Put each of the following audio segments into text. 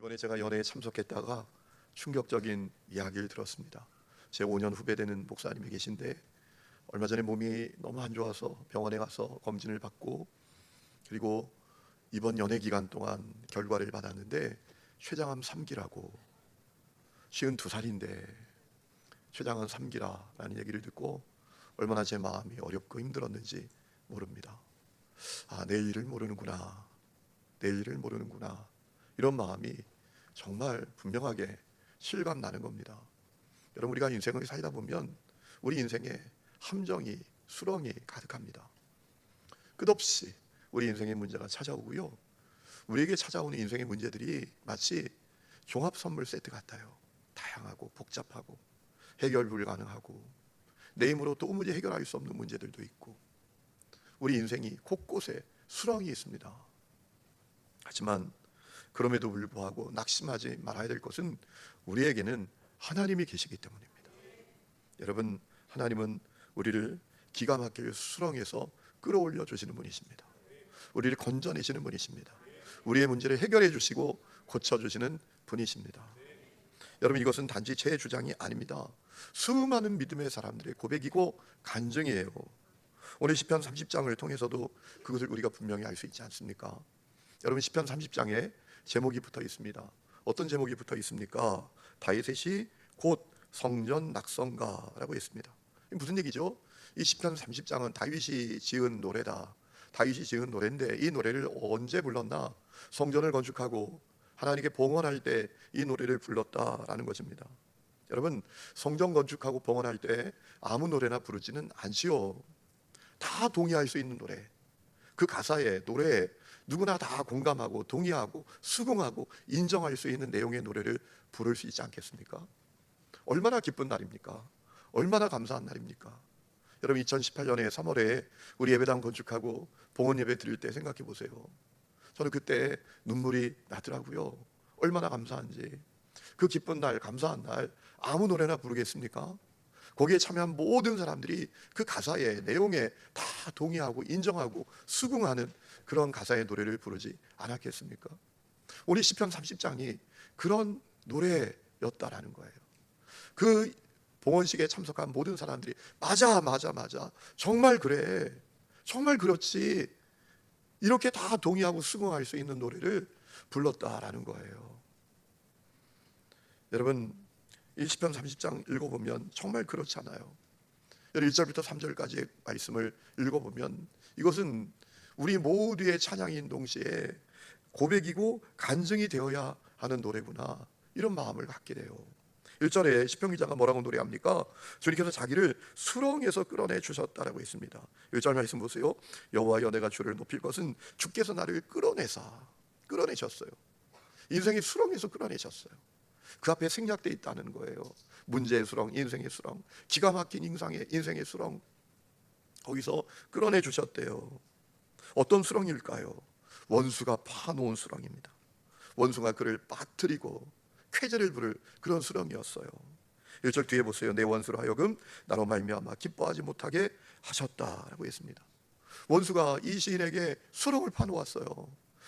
이번에 제가 연회에 참석했다가 충격적인 이야기를 들었습니다. 제 5년 후배 되는 목사님이 계신데 얼마 전에 몸이 너무 안 좋아서 병원에 가서 검진을 받고 그리고 이번 연회 기간 동안 결과를 받았는데 췌장암 3기라고 52살인데 췌장암 3기라는 얘기를 듣고 얼마나 제 마음이 어렵고 힘들었는지 모릅니다. 내일을 모르는구나. 내일을 모르는구나. 이런 마음이 정말 분명하게 실감 나는 겁니다. 여러분, 우리가 인생을 살다 보면 우리 인생에 함정이 수렁이 가득합니다. 끝없이 우리 인생의 문제가 찾아오고요, 우리에게 찾아오는 인생의 문제들이 마치 종합 선물 세트 같아요. 다양하고 복잡하고 해결 불가능하고 내 힘으로 도무지 해결할 수 없는 문제들도 있고 우리 인생이 곳곳에 수렁이 있습니다. 하지만 그럼에도 불구하고 낙심하지 말아야 될 것은 우리에게는 하나님이 계시기 때문입니다. 여러분, 하나님은 우리를 기가 막힐 수렁에서 끌어올려 주시는 분이십니다. 우리를 건져내시는 분이십니다. 우리의 문제를 해결해 주시고 고쳐주시는 분이십니다. 여러분, 이것은 단지 제 주장이 아닙니다. 수많은 믿음의 사람들의 고백이고 간증이에요. 오늘 시편 30장을 통해서도 그것을 우리가 분명히 알 수 있지 않습니까? 여러분, 시편 30장에 제목이 붙어 있습니다. 어떤 제목이 붙어 있습니까? 다윗의 시 곧 성전 낙성가라고 했습니다. 무슨 얘기죠? 이 시편 30장은 다윗이 지은 노래다. 다윗이 지은 노래인데 이 노래를 언제 불렀나? 성전을 건축하고 하나님께 봉헌할 때 이 노래를 불렀다라는 것입니다. 여러분, 성전 건축하고 봉헌할 때 아무 노래나 부르지는 않지요. 다 동의할 수 있는 노래, 그 가사에 노래에 누구나 다 공감하고 동의하고 수긍하고 인정할 수 있는 내용의 노래를 부를 수 있지 않겠습니까? 얼마나 기쁜 날입니까? 얼마나 감사한 날입니까? 여러분, 2018년에 3월에 우리 예배당 건축하고 봉헌 예배 드릴 때 생각해 보세요. 저는 그때 눈물이 나더라고요. 얼마나 감사한지. 그 기쁜 날, 감사한 날 아무 노래나 부르겠습니까? 거기에 참여한 모든 사람들이 그 가사의 내용에 다 동의하고 인정하고 수긍하는 그런 가사의 노래를 부르지 않았겠습니까? 오늘 시편 30장이 그런 노래였다라는 거예요. 그 봉헌식에 참석한 모든 사람들이 맞아 정말 그래, 정말 그렇지, 이렇게 다 동의하고 수긍할 수 있는 노래를 불렀다라는 거예요. 여러분, 이 시편 30장 읽어보면 정말 그렇지 않아요? 1절부터 3절까지의 말씀을 읽어보면 이것은 우리 모두의 찬양인 동시에 고백이고 간증이 되어야 하는 노래구나, 이런 마음을 갖게 돼요. 1절에 시편 기자가 뭐라고 노래합니까? 주님께서 자기를 수렁에서 끌어내 주셨다라고 했습니다. 1절 말씀 보세요. 여호와여, 내가 주를 높일 것은 주께서 나를 끌어내셨어요. 인생의 수렁에서 끌어내셨어요. 그 앞에 생략돼 있다는 거예요. 문제의 수렁, 인생의 수렁, 기가 막힌 인생의 수렁, 거기서 끌어내 주셨대요. 어떤 수렁일까요? 원수가 파놓은 수렁입니다. 원수가 그를 빠뜨리고 쾌재를 부를 그런 수렁이었어요. 1절 뒤에 보세요. 내 원수로 하여금 나로 말미암아 기뻐하지 못하게 하셨다라고 했습니다. 원수가 이 시인에게 수렁을 파놓았어요.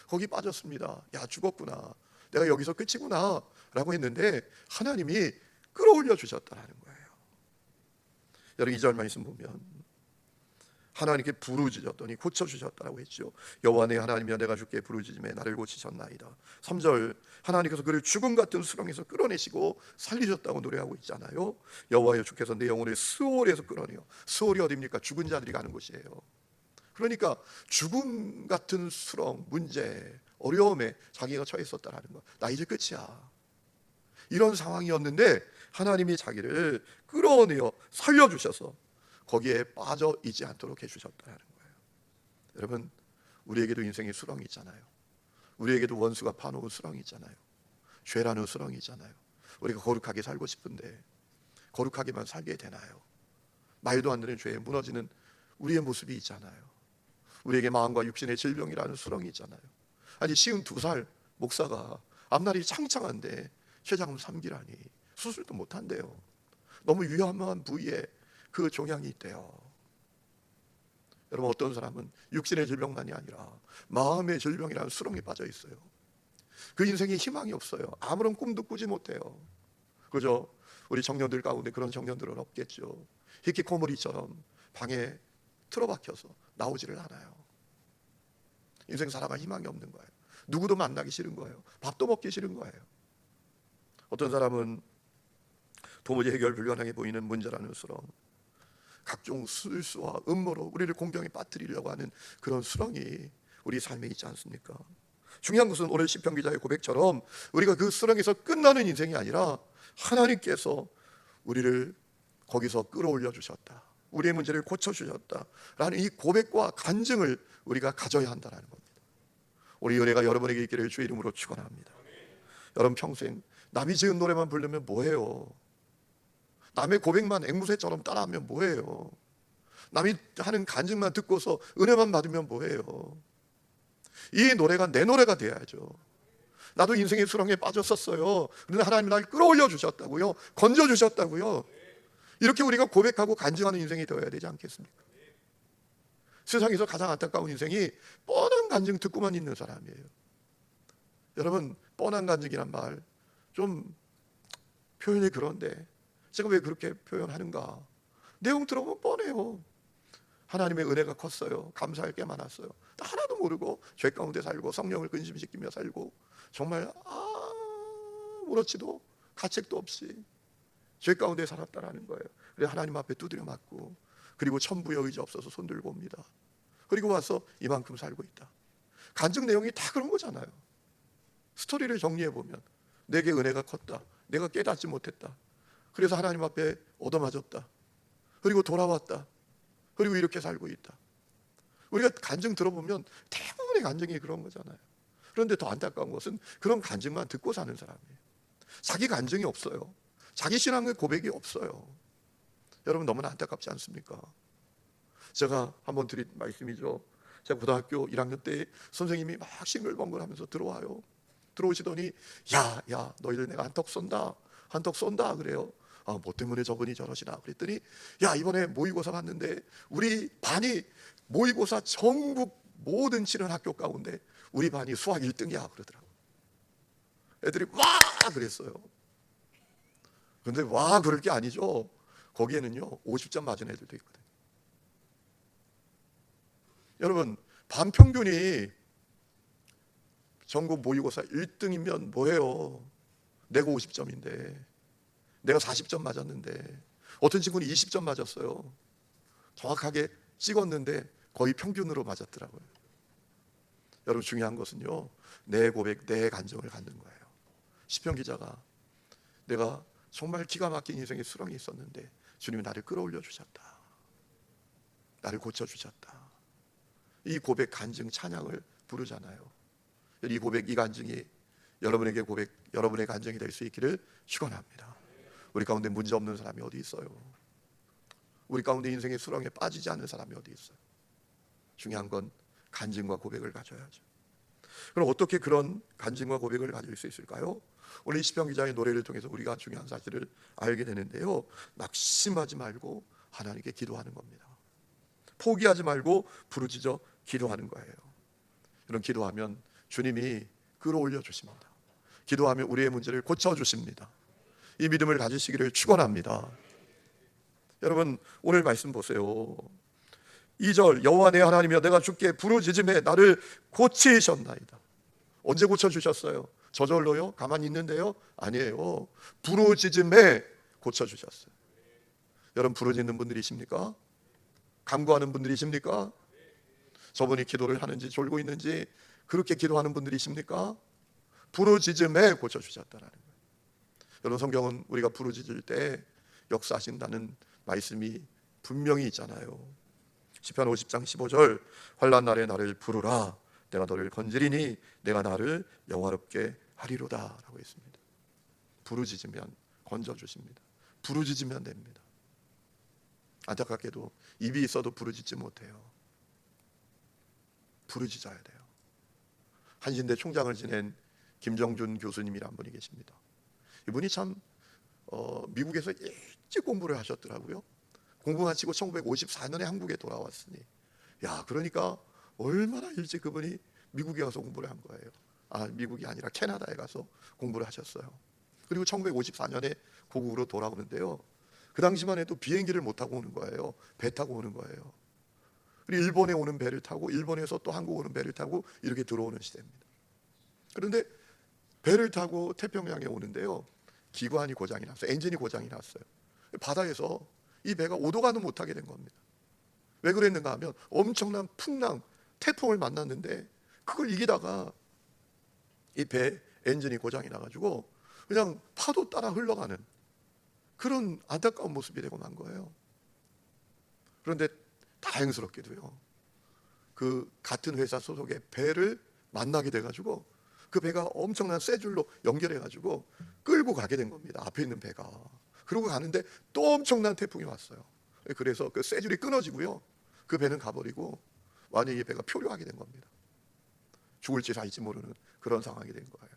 거기 빠졌습니다. 야, 죽었구나, 내가 여기서 끝이구나 라고 했는데 하나님이 끌어올려 주셨다는 거예요. 여러분, 2절 말씀 보면 하나님께 부르짖었더니 고쳐주셨다고 했죠. 여호와 내 하나님이여, 내가 주께 부르짖음에 나를 고치셨나이다. 3절, 하나님께서 그를 죽음 같은 수렁에서 끌어내시고 살리셨다고 노래하고 있잖아요. 여호와여, 주께서 내 영혼을 스올에서 끌어내요. 스올이 어디입니까? 죽은 자들이 가는 곳이에요. 그러니까 죽음 같은 수렁, 문제, 어려움에 자기가 처해 있었다는 거. 나 이제 끝이야, 이런 상황이었는데 하나님이 자기를 끌어내어 살려주셔서 거기에 빠져 있지 않도록 해주셨다는 거예요. 여러분, 우리에게도 인생의 수렁이 있잖아요. 우리에게도 원수가 파놓은 수렁이 있잖아요. 죄라는 수렁이 있잖아요. 우리가 거룩하게 살고 싶은데 거룩하게만 살게 되나요? 말도 안 되는 죄에 무너지는 우리의 모습이 있잖아요. 우리에게 마음과 육신의 질병이라는 수렁이 있잖아요. 아니, 52살 목사가 앞날이 창창한데 췌장암 3기라니, 수술도 못한대요. 너무 위험한 부위에 그 종양이 있대요. 여러분, 어떤 사람은 육신의 질병만이 아니라 마음의 질병이라는 수렁에 빠져 있어요. 그 인생에 희망이 없어요. 아무런 꿈도 꾸지 못해요. 그죠? 우리 청년들 가운데 그런 청년들은 없겠죠. 히키코모리처럼 방에 틀어박혀서 나오지를 않아요. 인생 살아갈 희망이 없는 거예요. 누구도 만나기 싫은 거예요. 밥도 먹기 싫은 거예요. 어떤 사람은 도무지 해결 불가능해 보이는 문제라는 수렁, 각종 술수와 음모로 우리를 공경에 빠뜨리려고 하는 그런 수렁이 우리 삶에 있지 않습니까? 중요한 것은 오늘 시편 기자의 고백처럼 우리가 그 수렁에서 끝나는 인생이 아니라 하나님께서 우리를 거기서 끌어올려 주셨다, 우리의 문제를 고쳐주셨다라는 이 고백과 간증을 우리가 가져야 한다는 겁니다. 우리 은혜가 여러분에게 있기를 주의 이름으로 축원합니다. 여러분 평생 남이 지은 노래만 부르면 뭐해요? 남의 고백만 앵무새처럼 따라하면 뭐해요? 남이 하는 간증만 듣고서 은혜만 받으면 뭐해요? 이 노래가 내 노래가 돼야죠. 나도 인생의 수렁에 빠졌었어요. 그런데 하나님이 날 끌어올려 주셨다고요, 건져 주셨다고요. 이렇게 우리가 고백하고 간증하는 인생이 되어야 되지 않겠습니까? 세상에서 가장 안타까운 인생이 뻔한 간증 듣고만 있는 사람이에요. 여러분, 뻔한 간증이란 말 좀 표현이 그런데 제가 왜 그렇게 표현하는가? 내용 들어보면 뻔해요. 하나님의 은혜가 컸어요. 감사할 게 많았어요. 하나도 모르고 죄 가운데 살고 성령을 근심시키며 살고 정말 아무렇지도 가책도 없이 죄 가운데 살았다라는 거예요. 그래서 하나님 앞에 두드려 맞고, 그리고 천부의 의지 없어서 손 들고 옵니다. 그리고 와서 이만큼 살고 있다. 간증 내용이 다 그런 거잖아요. 스토리를 정리해 보면 내게 은혜가 컸다, 내가 깨닫지 못했다, 그래서 하나님 앞에 얻어맞았다, 그리고 돌아왔다, 그리고 이렇게 살고 있다. 우리가 간증 들어보면 대부분의 간증이 그런 거잖아요. 그런데 더 안타까운 것은 그런 간증만 듣고 사는 사람이에요. 자기 간증이 없어요. 자기 신앙의 고백이 없어요. 여러분, 너무나 안타깝지 않습니까? 제가 한번 드린 말씀이죠. 제가 고등학교 1학년 때 선생님이 막 싱글벙글하면서 들어오시더니 야 너희들 내가 한턱 쏜다 그래요. 뭐 때문에 저분이 저러시나 그랬더니, 야 이번에 모의고사 봤는데 우리 반이 모의고사 전국 모든 치는 학교 가운데 우리 반이 수학 1등이야 그러더라고. 애들이 와 그랬어요. 근데 와 그럴 게 아니죠. 거기에는요 50점 맞은 애들도 있거든요. 여러분, 반 평균이 전국 모의고사 1등이면 뭐예요? 내가 50점인데, 내가 40점 맞았는데, 어떤 친구는 20점 맞았어요. 정확하게 찍었는데 거의 평균으로 맞았더라고요. 여러분, 중요한 것은요, 내 고백, 내 간증을 갖는 거예요. 시편 기자가 내가 정말 기가 막힌 인생의 수렁이 있었는데 주님이 나를 끌어올려 주셨다, 나를 고쳐주셨다. 이 고백, 간증, 찬양을 부르잖아요. 이 고백, 이 간증이 여러분에게 고백, 여러분의 간증이 될 수 있기를 축원합니다. 우리 가운데 문제 없는 사람이 어디 있어요? 우리 가운데 인생의 수렁에 빠지지 않는 사람이 어디 있어요? 중요한 건 간증과 고백을 가져야죠. 그럼 어떻게 그런 간증과 고백을 가질 수 있을까요? 오늘 이 시편 기자의 노래를 통해서 우리가 중요한 사실을 알게 되는데요, 낙심하지 말고 하나님께 기도하는 겁니다. 포기하지 말고 부르짖어 기도하는 거예요. 이런 기도하면 주님이 끌어올려 주십니다. 기도하면 우리의 문제를 고쳐주십니다. 이 믿음을 가지시기를 축원합니다. 여러분, 오늘 말씀 보세요. 2절, 여호와 내 하나님이여 내가 주께 부르짖음에 나를 고치셨나이다. 언제 고쳐주셨어요? 저절로요? 가만히 있는데요? 아니에요. 부르짖음에 고쳐주셨어요. 여러분, 부르짖는 분들이십니까? 간구하는 분들이십니까? 저분이 기도를 하는지 졸고 있는지 그렇게 기도하는 분들이십니까? 부르짖음에 고쳐주셨다는 거예요. 여러분, 성경은 우리가 부르짖을 때 역사하신다는 말씀이 분명히 있잖아요. 시편 50장 15절, 환난 날에 나를 부르라 내가 너를 건지리니 내가 나를 영화롭게 하리로다 라고 했습니다. 부르짖으면 건져주십니다. 부르짖으면 됩니다. 안타깝게도 입이 있어도 부르짖지 못해요. 부르짖어야 돼요. 한신대 총장을 지낸 김정준 교수님이란 분이 계십니다. 이분이 참 미국에서 일찍 공부를 하셨더라고요. 공부 마치고 1954년에 한국에 돌아왔으니, 그러니까 얼마나 일찍 그분이 미국에 가서 공부를 한 거예요. 미국이 아니라 캐나다에 가서 공부를 하셨어요. 그리고 1954년에 고국으로 돌아오는데요, 그 당시만 해도 비행기를 못 타고 오는 거예요. 배 타고 오는 거예요. 그리고 일본에 오는 배를 타고, 일본에서 또 한국 오는 배를 타고 이렇게 들어오는 시대입니다. 그런데 배를 타고 태평양에 오는데요, 기관이 고장이 났어요. 엔진이 고장이 났어요. 바다에서 이 배가 오도가도 못하게 된 겁니다. 왜 그랬는가 하면 엄청난 풍랑, 태풍을 만났는데 그걸 이기다가 이 배 엔진이 고장이 나가지고 그냥 파도 따라 흘러가는 그런 안타까운 모습이 되고 만 거예요. 그런데 다행스럽게도요, 그 같은 회사 소속의 배를 만나게 돼가지고 그 배가 엄청난 쇠 줄로 연결해가지고 끌고 가게 된 겁니다. 앞에 있는 배가. 그러고 가는데 또 엄청난 태풍이 왔어요. 그래서 그 쇠 줄이 끊어지고요, 그 배는 가버리고 완전히 이 배가 표류하게 된 겁니다. 죽을지 살지 모르는 그런 상황이 된 거예요.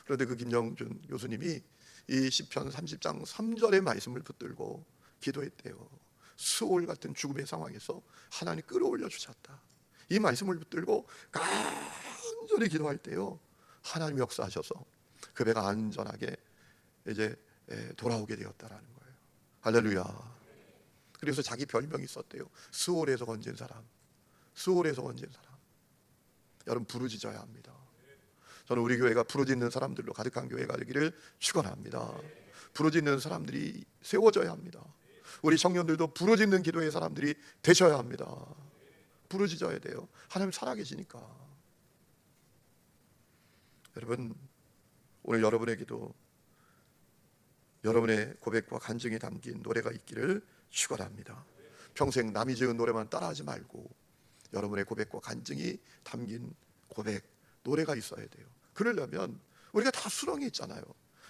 그런데 그 김영준 교수님이 이 시편 30장 3절의 말씀을 붙들고 기도했대요. 수올 같은 죽음의 상황에서 하나님 끌어올려 주셨다. 이 말씀을 붙들고 간절히 기도할 때요, 하나님 역사하셔서 그 배가 안전하게 이제 돌아오게 되었다라는 거예요. 할렐루야. 그래서 자기 별명이 있었대요. 수올에서 건진 사람, 수올에서 건진 사람. 여러분, 부르짖어야 합니다. 저는 우리 교회가 부르짖는 사람들로 가득한 교회가 되기를 축원합니다. 부르짖는 사람들이 세워져야 합니다. 우리 청년들도 부르짖는 기도의 사람들이 되셔야 합니다. 부르짖어야 돼요. 하나님 살아계시니까. 여러분, 오늘 여러분에게도 여러분의 고백과 간증이 담긴 노래가 있기를 축원합니다. 평생 남이 지은 노래만 따라하지 말고 여러분의 고백과 간증이 담긴 고백, 노래가 있어야 돼요. 그러려면 우리가 다 수렁이 있잖아요.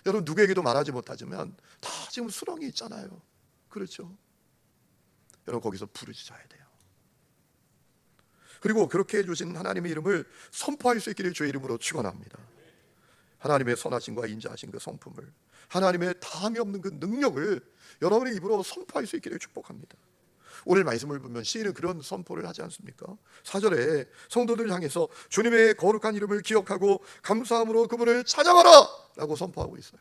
여러분, 누구에게도 말하지 못하지만 다 지금 수렁이 있잖아요. 그렇죠? 여러분, 거기서 부르짖어야 돼요. 그리고 그렇게 해주신 하나님의 이름을 선포할 수 있기를 주의 이름으로 축원합니다. 하나님의 선하심과 인자하신 그 성품을, 하나님의 다함이 없는 그 능력을 여러분의 입으로 선포할 수 있기를 축복합니다. 오늘 말씀을 보면 시인은 그런 선포를 하지 않습니까? 4절에 성도들 향해서 주님의 거룩한 이름을 기억하고 감사함으로 그분을 찬양하라 라고 선포하고 있어요.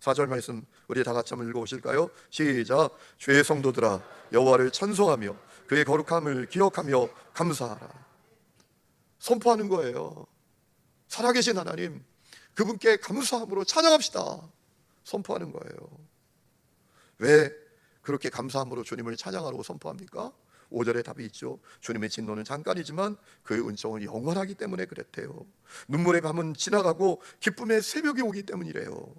4절 말씀 우리 다 같이 한번 읽어보실까요? 시작. 주의 성도들아, 여호와를 찬송하며 그의 거룩함을 기억하며 감사하라. 선포하는 거예요. 살아계신 하나님, 그분께 감사함으로 찬양합시다. 선포하는 거예요. 왜 그렇게 감사함으로 주님을 찬양하라고 선포합니까? 5절에 답이 있죠. 주님의 진노는 잠깐이지만 그의 은총은 영원하기 때문에 그랬대요. 눈물의 밤은 지나가고 기쁨의 새벽이 오기 때문이래요.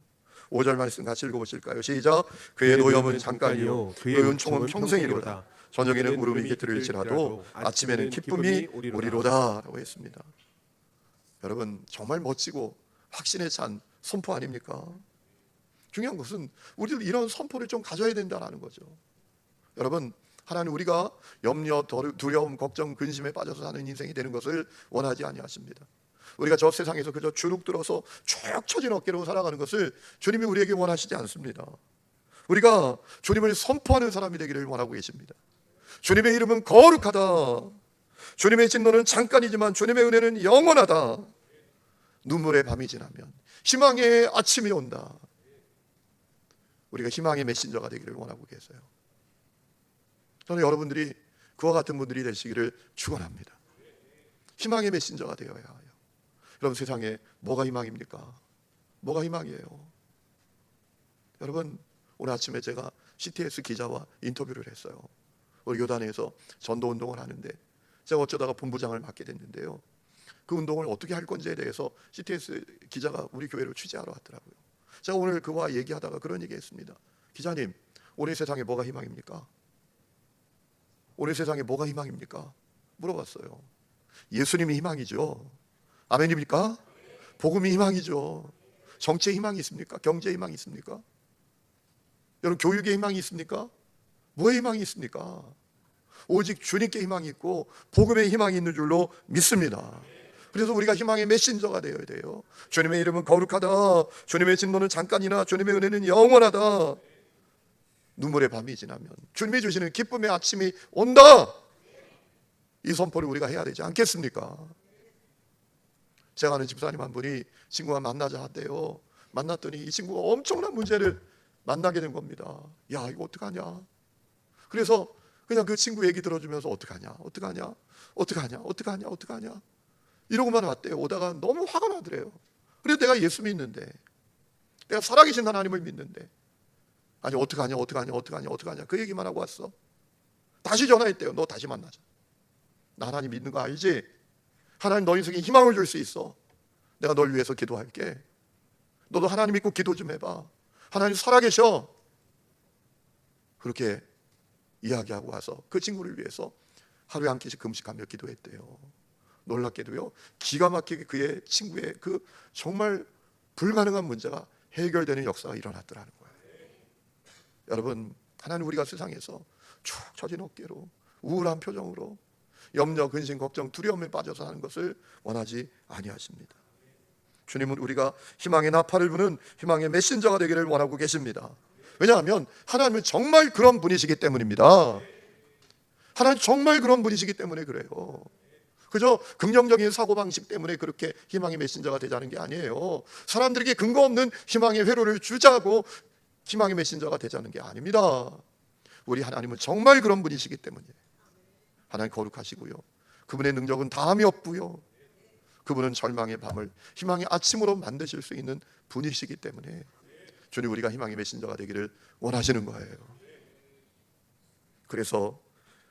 5절 말씀 같이 읽어보실까요? 시작. 그의 노염은 잠깐이요 그의 은총은 평생이로다. 저녁에는 울음이 깃들을지라도 아침에는 기쁨이 오리로다 라고 했습니다. 여러분, 정말 멋지고 확신에 찬 선포 아닙니까? 중요한 것은 우리도 이런 선포를 좀 가져야 된다는 거죠. 여러분, 하나님 우리가 염려, 두려움, 걱정, 근심에 빠져서 사는 인생이 되는 것을 원하지 아니하십니다. 우리가 저 세상에서 그저 주눅 들어서 쭉 처진 어깨로 살아가는 것을 주님이 우리에게 원하시지 않습니다. 우리가 주님을 선포하는 사람이 되기를 원하고 계십니다. 주님의 이름은 거룩하다. 주님의 진노는 잠깐이지만 주님의 은혜는 영원하다. 눈물의 밤이 지나면 희망의 아침이 온다. 우리가 희망의 메신저가 되기를 원하고 계세요. 저는 여러분들이 그와 같은 분들이 되시기를 축원합니다. 희망의 메신저가 되어야 해요. 여러분, 세상에 뭐가 희망입니까? 뭐가 희망이에요? 여러분, 오늘 아침에 제가 CTS 기자와 인터뷰를 했어요. 우리 교단에서 전도 운동을 하는데 제가 어쩌다가 본부장을 맡게 됐는데요, 그 운동을 어떻게 할 건지에 대해서 CTS 기자가 우리 교회를 취재하러 왔더라고요. 제가 오늘 그와 얘기하다가 그런 얘기했습니다. 기자님, 오늘 세상에 뭐가 희망입니까? 오늘 세상에 뭐가 희망입니까? 물어봤어요. 예수님이 희망이죠. 아멘입니까? 복음이 희망이죠. 정치의 희망이 있습니까? 경제의 희망이 있습니까? 여러분, 교육의 희망이 있습니까? 뭐의 희망이 있습니까? 오직 주님께 희망이 있고 복음의 희망이 있는 줄로 믿습니다. 그래서 우리가 희망의 메신저가 되어야 돼요. 주님의 이름은 거룩하다. 주님의 진노는 잠깐이나 주님의 은혜는 영원하다. 눈물의 밤이 지나면 주님이 주시는 기쁨의 아침이 온다. 이 선포를 우리가 해야 되지 않겠습니까? 제가 아는 집사님 한 분이 친구가 만나자 한대요. 만났더니 이 친구가 엄청난 문제를 만나게 된 겁니다. 야, 이거 어떡하냐. 그래서 그냥 그 친구 얘기 들어주면서 어떡하냐 이러고만 왔대요. 오다가 너무 화가 나더래요. 그래서 내가 예수 믿는데, 내가 살아계신 하나님을 믿는데, 아니 어떡하냐 그 얘기만 하고 왔어. 다시 전화했대요. 너 다시 만나자. 나 하나님 믿는 거 알지? 하나님 너 인생에 희망을 줄 수 있어. 내가 널 위해서 기도할게. 너도 하나님 믿고 기도 좀 해봐. 하나님 살아계셔. 그렇게 이야기하고 와서 그 친구를 위해서 하루에 한 끼씩 금식하며 기도했대요. 놀랍게도요, 기가 막히게 그의 친구의 그 정말 불가능한 문제가 해결되는 역사가 일어났더라는 거예요. 여러분, 하나님 우리가 세상에서 축 처진 어깨로 우울한 표정으로 염려, 근심, 걱정, 두려움에 빠져서 사는 것을 원하지 아니하십니다. 주님은 우리가 희망의 나팔을 부는 희망의 메신저가 되기를 원하고 계십니다. 왜냐하면 하나님은 정말 그런 분이시기 때문입니다. 하나님 정말 그런 분이시기 때문에 그래요. 그저 긍정적인 사고방식 때문에 그렇게 희망의 메신저가 되자는 게 아니에요. 사람들에게 근거 없는 희망의 회로를 주자고 희망의 메신저가 되자는 게 아닙니다. 우리 하나님은 정말 그런 분이시기 때문에 하나님 거룩하시고요, 그분의 능력은 다함이 없고요, 그분은 절망의 밤을 희망의 아침으로 만드실 수 있는 분이시기 때문에 주님, 우리가 희망의 메신저가 되기를 원하시는 거예요. 그래서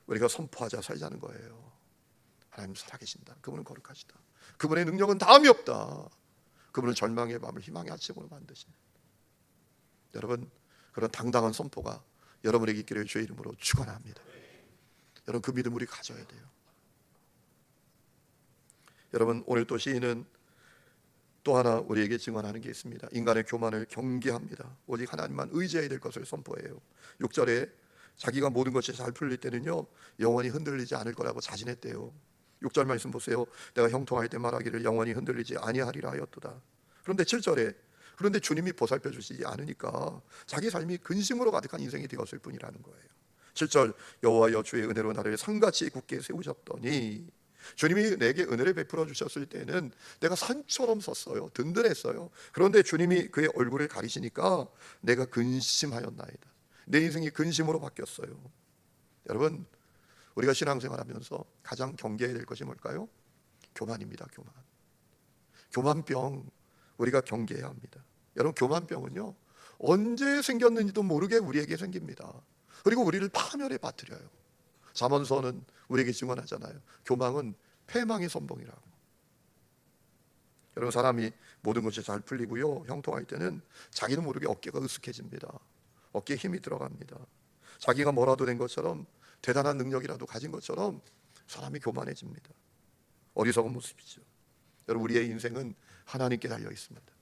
우리가 선포하자 살자는 거예요. 하나님 살아계신다. 그분은 거룩하시다. 그분의 능력은 다함이 없다. 그분은 절망의 밤을 희망의 아침으로 만드신다. 여러분, 그런 당당한 선포가 여러분에게 있기를 주의 이름으로 축원합니다. 여러분, 그 믿음 우리 가져야 돼요. 여러분, 오늘 또 시인은 또 하나 우리에게 증언하는 게 있습니다. 인간의 교만을 경계합니다. 오직 하나님만 의지해야 될 것을 선포해요. 6절에 자기가 모든 것이 잘 풀릴 때는요, 영원히 흔들리지 않을 거라고 자신했대요. 6절 말씀 보세요. 내가 형통할 때 말하기를 영원히 흔들리지 아니하리라 하였도다. 그런데 7절에 그런데 주님이 보살펴 주시지 않으니까 자기 삶이 근심으로 가득한 인생이 되었을 뿐이라는 거예요. 7절, 여호와여 주의 은혜로 나를 산같이 굳게 세우셨더니, 주님이 내게 은혜를 베풀어 주셨을 때는 내가 산처럼 섰어요. 든든했어요. 그런데 주님이 그의 얼굴을 가리시니까 내가 근심하였나이다. 내 인생이 근심으로 바뀌었어요. 여러분, 우리가 신앙생활하면서 가장 경계해야 될 것이 뭘까요? 교만입니다. 교만병, 우리가 경계해야 합니다. 여러분, 교만병은요, 언제 생겼는지도 모르게 우리에게 생깁니다. 그리고 우리를 파멸에 빠뜨려요. 잠언서는 우리에게 증언하잖아요. 교만은 패망의 선봉이라고. 여러분, 사람이 모든 것이 잘 풀리고요, 형통할 때는 자기도 모르게 어깨가 으쓱해집니다. 어깨에 힘이 들어갑니다. 자기가 뭐라도 된 것처럼, 대단한 능력이라도 가진 것처럼 사람이 교만해집니다. 어리석은 모습이죠. 여러분, 우리의 인생은 하나님께 달려 있습니다.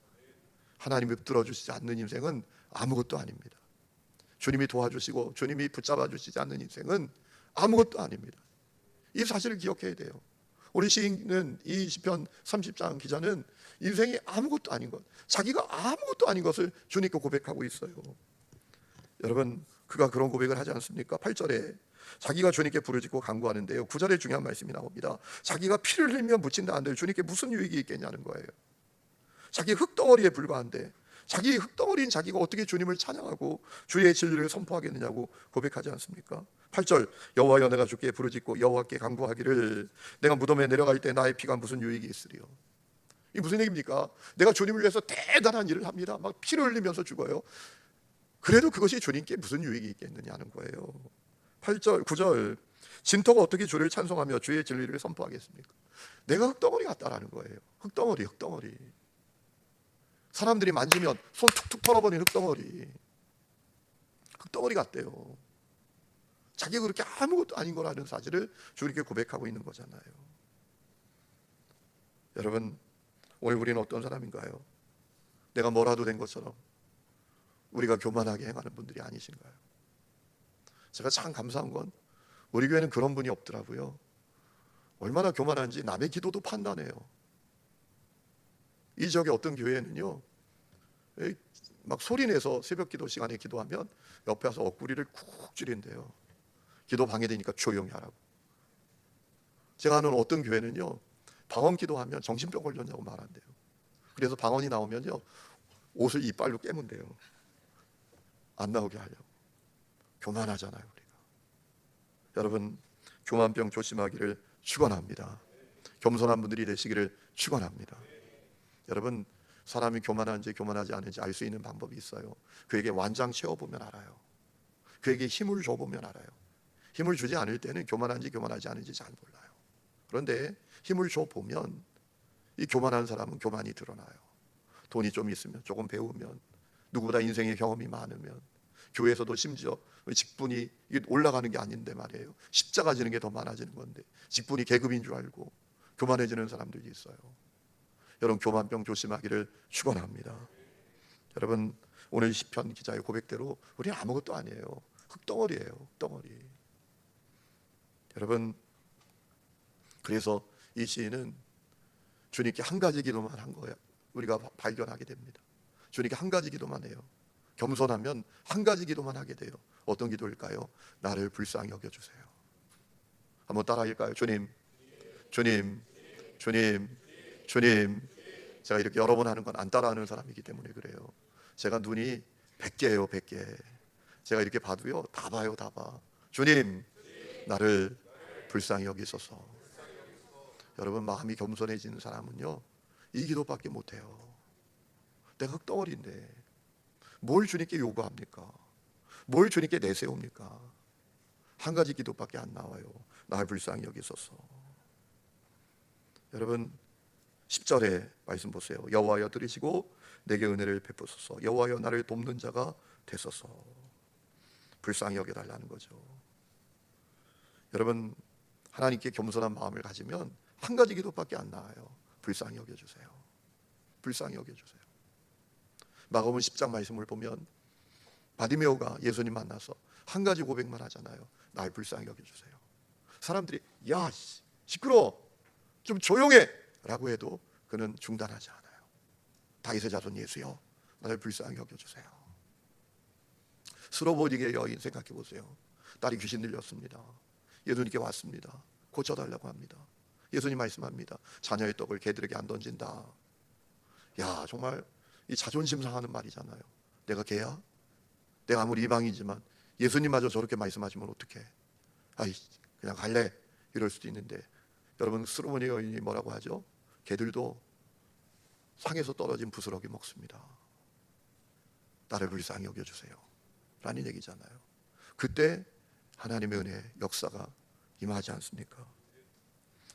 하나님이 붙들어 주시지 않는 인생은 아무것도 아닙니다. 주님이 도와주시고 주님이 붙잡아 주시지 않는 인생은 아무것도 아닙니다. 이 사실을 기억해야 돼요. 우리 시인은, 이 시편 30장 기자는 인생이 아무것도 아닌 것, 자기가 아무것도 아닌 것을 주님께 고백하고 있어요. 여러분, 그가 그런 고백을 하지 않습니까? 8절에 자기가 주님께 부르짖고 간구하는데요, 9절에 중요한 말씀이 나옵니다. 자기가 피를 흘리며 묻힌다 한들 주님께 무슨 유익이 있겠냐는 거예요. 자기 흙덩어리에 불과한데 자기 흙덩어리인 자기가 어떻게 주님을 찬양하고 주의 진리를 선포하겠느냐고 고백하지 않습니까? 8절, 여호와여 내가 주께 부르짖고 여호와께 간구하기를 내가 무덤에 내려갈 때 나의 피가 무슨 유익이 있으리요. 이게 무슨 얘기입니까? 내가 주님을 위해서 대단한 일을 합니다. 막 피를 흘리면서 죽어요. 그래도 그것이 주님께 무슨 유익이 있겠느냐는 거예요. 8절, 9절, 진토가 어떻게 주를 찬송하며 주의 진리를 선포하겠습니까? 내가 흙덩어리 같다라는 거예요. 흙덩어리. 사람들이 만지면 손 툭툭 털어버린 흙덩어리 같대요. 자기가 그렇게 아무것도 아닌 거라는 사실을 주님께 고백하고 있는 거잖아요. 여러분, 오늘 우리는 어떤 사람인가요? 내가 뭐라도 된 것처럼 우리가 교만하게 행하는 분들이 아니신가요? 제가 참 감사한 건 우리 교회는 그런 분이 없더라고요. 얼마나 교만한지 남의 기도도 판단해요. 이 지역의 어떤 교회는요, 막 소리내서 새벽 기도 시간에 기도하면 옆에 와서 옆구리를 쿡 찌른대요. 기도 방해되니까 조용히 하라고. 제가 아는 어떤 교회는요, 방언 기도하면 정신병 걸렸냐고 말한대요. 그래서 방언이 나오면요, 옷을 이빨로 깨면 돼요. 안 나오게 하려고. 교만하잖아요, 우리가. 여러분, 교만병 조심하기를 축원합니다. 겸손한 분들이 되시기를 축원합니다. 여러분, 사람이 교만한지 교만하지 않은지 알 수 있는 방법이 있어요. 그에게 완장 채워보면 알아요. 그에게 힘을 줘보면 알아요. 힘을 주지 않을 때는 교만한지 교만하지 않은지 잘 몰라요. 그런데 힘을 줘보면 이 교만한 사람은 교만이 드러나요. 돈이 좀 있으면, 조금 배우면, 누구보다 인생의 경험이 많으면, 교회에서도 심지어 직분이 올라가는 게 아닌데 말이에요, 십자가 지는 게 더 많아지는 건데 직분이 계급인 줄 알고 교만해지는 사람들이 있어요. 여러분, 교만병 조심하기를 축원합니다. 여러분, 오늘 시편 기자의 고백대로 우리는 아무것도 아니에요. 흙덩어리예요, 흙덩어리. 여러분, 그래서 이 시인은 주님께 한 가지 기도만 한 거예요. 우리가 발견하게 됩니다. 주님께 한 가지 기도만 해요. 겸손하면 한 가지 기도만 하게 돼요. 어떤 기도일까요? 나를 불쌍히 여겨주세요. 한번 따라할까요? 주님, 주님, 주님, 주님. 제가 이렇게 여러 번 하는 건 안 따라하는 사람이기 때문에 그래요. 제가 눈이 100개예요, 100개. 제가 이렇게 봐도요, 다 봐요, 다 봐. 주님, 나를 불쌍히 여기소서. 여러분, 마음이 겸손해지는 사람은요, 이 기도밖에 못해요. 내가 흙덩어리인데 뭘 주님께 요구합니까? 뭘 주님께 내세웁니까? 한 가지 기도밖에 안 나와요. 나를 불쌍히 여기소서. 여러분, 10절에 말씀 보세요. 여호와여 들으시고 내게 은혜를 베푸소서. 여호와여 나를 돕는 자가 되소서. 불쌍히 여겨달라는 거죠. 여러분, 하나님께 겸손한 마음을 가지면 한 가지 기도밖에 안 나와요. 불쌍히 여겨주세요. 불쌍히 여겨주세요. 마가복음 10장 말씀을 보면 바디메오가 예수님 만나서 한 가지 고백만 하잖아요. 날 불쌍히 여겨주세요. 사람들이 야 시끄러워, 좀 조용해 라고 해도 그는 중단하지 않아요. 다윗의 자손 예수여, 나를 불쌍히 여겨주세요. 스로보니게 여인 생각해 보세요. 딸이 귀신 들렸습니다. 예수님께 왔습니다. 고쳐달라고 합니다. 예수님 말씀합니다. 자녀의 떡을 개들에게 안 던진다. 야, 정말 이 자존심 상하는 말이잖아요. 내가 개야? 내가 아무리 이방이지만 예수님마저 저렇게 말씀하시면 어떡해? 아이, 그냥 갈래? 이럴 수도 있는데, 여러분, 스로보니 여인이 뭐라고 하죠? 개들도 상에서 떨어진 부스러기 먹습니다. 나를 불쌍히 여겨주세요 라는 얘기잖아요. 그때 하나님의 은혜 역사가 임하지 않습니까?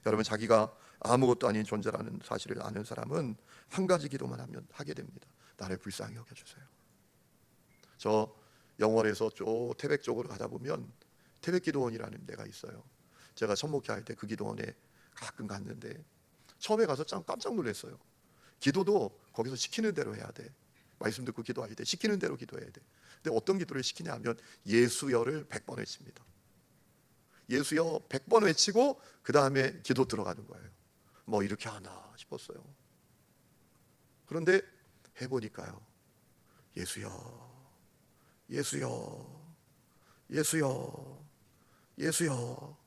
여러분, 자기가 아무것도 아닌 존재라는 사실을 아는 사람은 한 가지 기도만 하면 하게 됩니다. 나를 불쌍히 여겨주세요. 저 영월에서 저 태백 쪽으로 가다 보면 태백 기도원이라는 데가 있어요. 제가 천목회할 때 그 기도원에 가끔 갔는데 처음에 가서 참 깜짝 놀랐어요. 기도도 거기서 시키는 대로 해야 돼. 말씀 듣고 기도할 때 시키는 대로 기도해야 돼. 근데 어떤 기도를 시키냐 하면 예수여를 100번 외칩니다. 예수여 100번 외치고 그 다음에 기도 들어가는 거예요. 뭐 이렇게 하나 싶었어요. 그런데 해보니까요, 예수여, 예수여, 예수여, 예수여,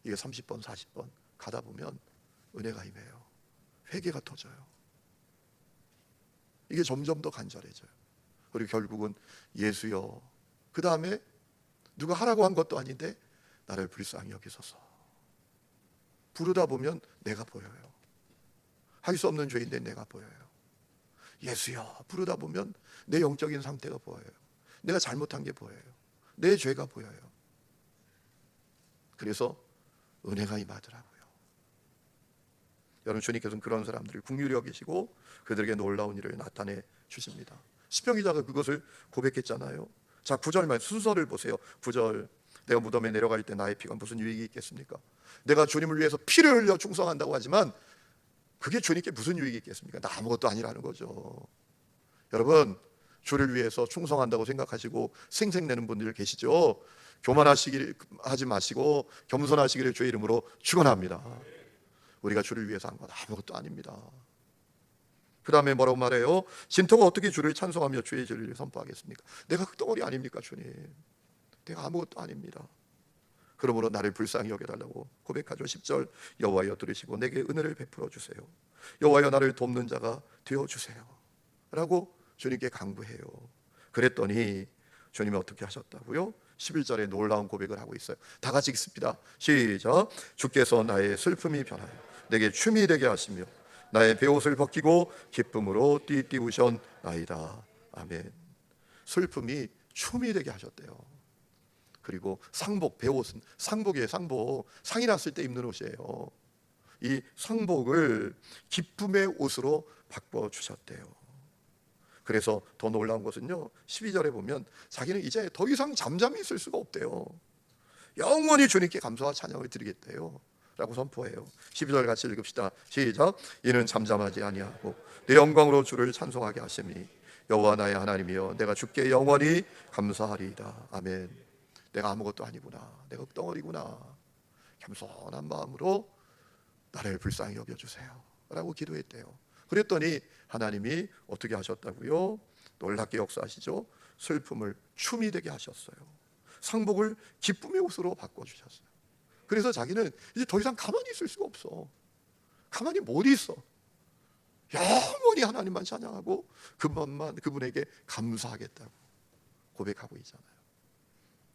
이게 30번 40번 가다 보면 은혜가 임해요. 회개가 터져요. 이게 점점 더 간절해져요. 그리고 결국은 예수여, 그 다음에 누가 하라고 한 것도 아닌데 나를 불쌍히 여기소서. 부르다 보면 내가 보여요. 할 수 없는 죄인데 내가 보여요. 예수여, 부르다 보면 내 영적인 상태가 보여요. 내가 잘못한 게 보여요. 내 죄가 보여요. 그래서 은혜가 임하더라고요. 여러분, 주님께서는 그런 사람들을 긍휼히 여기시고 그들에게 놀라운 일을 나타내 주십니다. 시편 기자가 그것을 고백했잖아요. 자, 9절만 순서를 보세요. 9절, 내가 무덤에 내려갈 때 나의 피가 무슨 유익이 있겠습니까? 내가 주님을 위해서 피를 흘려 충성한다고 하지만 그게 주님께 무슨 유익이 있겠습니까? 나 아무것도 아니라는 거죠. 여러분, 주를 위해서 충성한다고 생각하시고 생색내는 분들 계시죠? 교만하지 마시고 겸손하시기를 주의 이름으로 축원합니다. 우리가 주를 위해서 한 건 아무것도 아닙니다. 그 다음에 뭐라고 말해요? 진토가 어떻게 주를 찬송하며 주의 진리를 선포하겠습니까? 내가 흙덩어리 아닙니까, 주님? 내가 아무것도 아닙니다. 그러므로 나를 불쌍히 여겨달라고 고백하죠. 10절 여호와여 들으시고 내게 은혜를 베풀어 주세요. 여호와여 나를 돕는 자가 되어주세요 라고 주님께 간구해요. 그랬더니 주님이 어떻게 하셨다고요? 11절에 놀라운 고백을 하고 있어요. 다 같이 읽습니다. 시작. 주께서 나의 슬픔이 변하여 내게 춤이 되게 하시며 나의 베옷을 벗기고 기쁨으로 띠띠우셨나이다. 아멘. 슬픔이 춤이 되게 하셨대요. 그리고 상복, 베옷은 상복이에요. 상복, 상이 났을 때 입는 옷이에요. 이 상복을 기쁨의 옷으로 바꿔주셨대요. 그래서 더 놀라운 것은요, 12절에 보면 자기는 이제 더 이상 잠잠히 있을 수가 없대요. 영원히 주님께 감사와 찬양을 드리겠대요 라고 선포해요. 12절 같이 읽읍시다. 시작. 이는 잠잠하지 아니하고 내 영광으로 주를 찬송하게 하심이 여호와 나의 하나님이여 내가 주께 영원히 감사하리이다. 아멘. 내가 아무것도 아니구나, 내가 덩어리구나, 겸손한 마음으로 나를 불쌍히 여겨주세요 라고 기도했대요. 그랬더니 하나님이 어떻게 하셨다고요? 놀랍게 역사하시죠. 슬픔을 춤이 되게 하셨어요. 상복을 기쁨의 옷으로 바꿔주셨어요. 그래서 자기는 이제 더 이상 가만히 있을 수가 없어. 가만히 못 있어. 영원히 하나님만 찬양하고 그분에게 감사하겠다고 고백하고 있잖아요.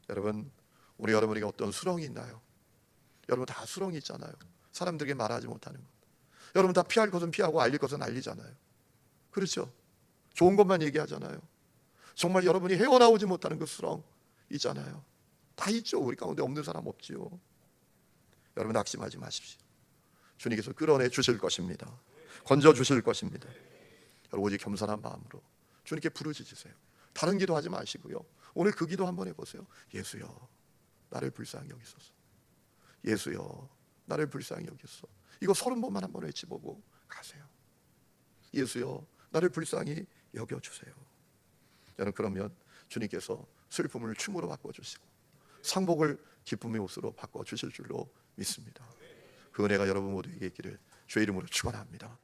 여러분, 우리 여러분에게 어떤 수렁이 있나요? 여러분 다 수렁이 있잖아요. 사람들에게 말하지 못하는 것. 여러분 다 피할 것은 피하고 알릴 것은 알리잖아요. 그렇죠? 좋은 것만 얘기하잖아요. 정말 여러분이 헤어나오지 못하는 그 수렁 있잖아요. 다 있죠. 우리 가운데 없는 사람 없지요. 여러분 낙심하지 마십시오. 주님께서 끌어내 주실 것입니다. 건져 주실 것입니다. 여러분 오직 겸손한 마음으로 주님께 부르짖으세요. 다른 기도하지 마시고요. 오늘 그 기도 한번 해보세요. 예수여 나를 불쌍히 여기소서. 예수여 나를 불쌍히 여기소서. 이거 30번만 한번 외치보고 가세요. 예수여 나를 불쌍히 여겨주세요. 저는 그러면 주님께서 슬픔을 춤으로 바꿔주시고 상복을 기쁨의 옷으로 바꿔주실 줄로 믿습니다. 그 은혜가 여러분 모두에게 있기를 주의 이름으로 축원합니다.